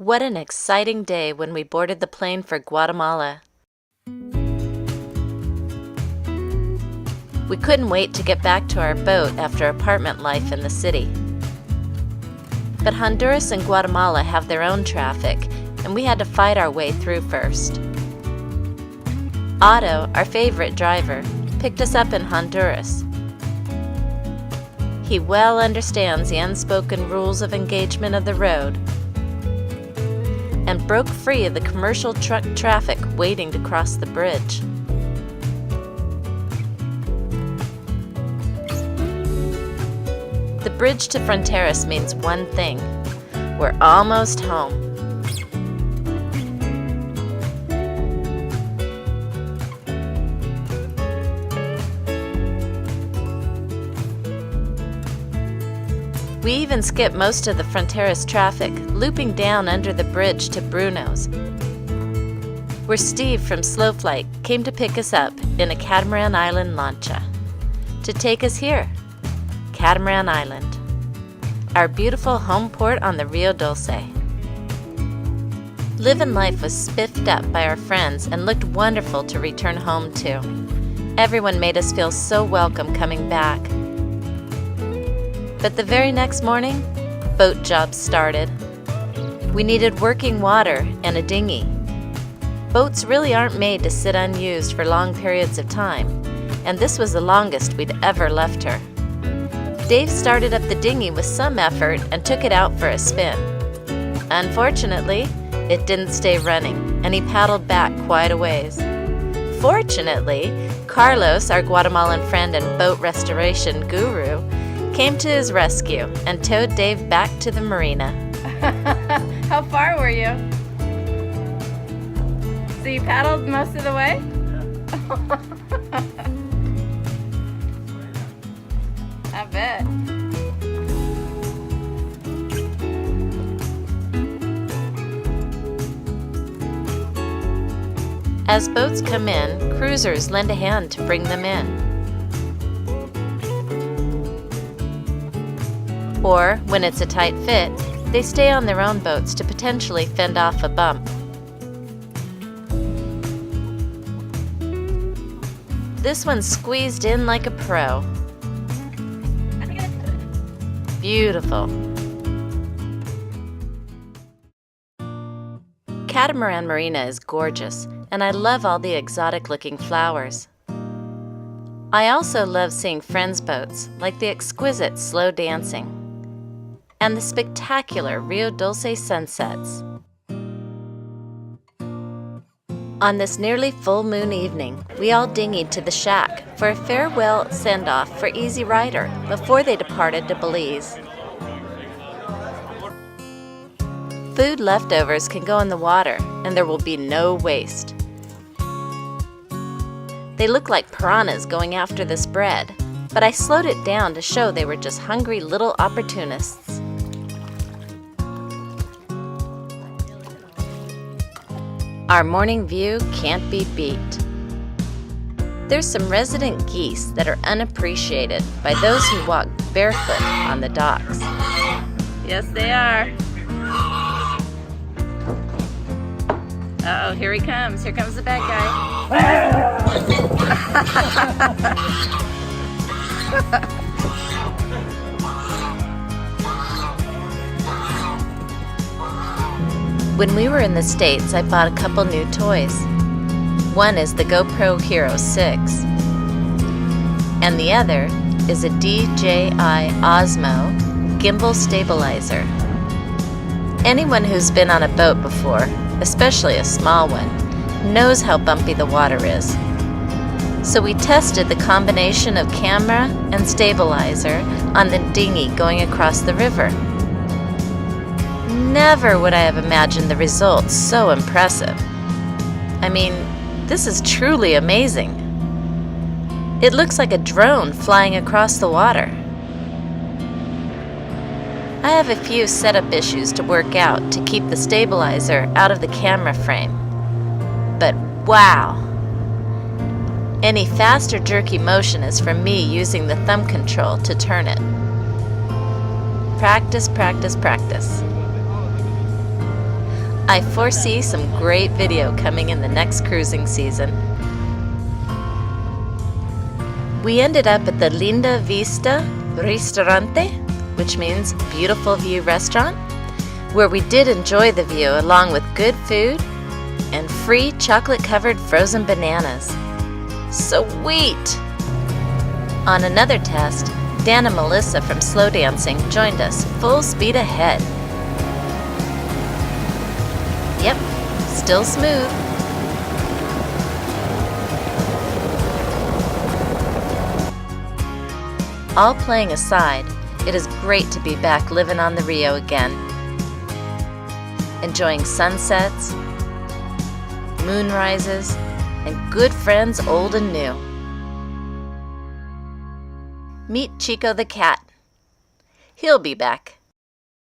What an exciting day when we boarded the plane for Guatemala. We couldn't wait to get back to our boat after apartment life in the city. But Honduras and Guatemala have their own traffic, and we had to fight our way through first. Otto, our favorite driver, picked us up in Honduras. He well understands the unspoken rules of engagement of the road and broke free of the commercial truck traffic waiting to cross the bridge. The bridge to Fronteras means one thing: we're almost home. We even skipped most of the Fronteras traffic, looping down under the bridge to Bruno's, where Steve from Slow Flight came to pick us up in a Catamaran Island lancha to take us here, Catamaran Island, our beautiful home port on the Rio Dulce. Livin Life was spiffed up by our friends and looked wonderful to return home to. Everyone made us feel so welcome coming back. But the very next morning, boat jobs started. We needed working water and a dinghy. Boats really aren't made to sit unused for long periods of time, and this was the longest we'd ever left her. Dave started up the dinghy with some effort and took it out for a spin. Unfortunately, it didn't stay running, and he paddled back quite a ways. Fortunately, Carlos, our Guatemalan friend and boat restoration guru, came to his rescue and towed Dave back to the marina. How far were you? So you paddled most of the way? I bet. As boats come in, cruisers lend a hand to bring them in. Or, when it's a tight fit, they stay on their own boats to potentially fend off a bump. This one's squeezed in like a pro. Beautiful. Catamaran Marina is gorgeous, and I love all the exotic-looking flowers. I also love seeing friends' boats, like the exquisite Slow Dancing and the spectacular Rio Dulce sunsets. On this nearly full moon evening, we all dinghied to the shack for a farewell send-off for Easy Rider before they departed to Belize. Food leftovers can go in the water, and there will be no waste. They look like piranhas going after this bread, but I slowed it down to show they were just hungry little opportunists. Our morning view can't be beat. There's some resident geese that are unappreciated by those who walk barefoot on the docks. Yes, they are. Uh-oh, here he comes. Here comes the bad guy. When we were in the States, I bought a couple new toys. One is the GoPro Hero 6, and the other is a DJI Osmo gimbal stabilizer. Anyone who's been on a boat before, especially a small one, knows how bumpy the water is. So we tested the combination of camera and stabilizer on the dinghy going across the river. Never would I have imagined the results so impressive. I mean, this is truly amazing. It looks like a drone flying across the water. I have a few setup issues to work out to keep the stabilizer out of the camera frame. But wow! Any fast or jerky motion is from me using the thumb control to turn it. Practice, practice, practice. I foresee some great video coming in the next cruising season. We ended up at the Linda Vista Ristorante, which means Beautiful View Restaurant, where we did enjoy the view along with good food and free chocolate-covered frozen bananas. Sweet! On another test, Dan and Melissa from Slow Dancing joined us full speed ahead. Yep, still smooth. All playing aside, it is great to be back living on the Rio again. Enjoying sunsets, moonrises, and good friends old and new. Meet Chico the cat. He'll be back.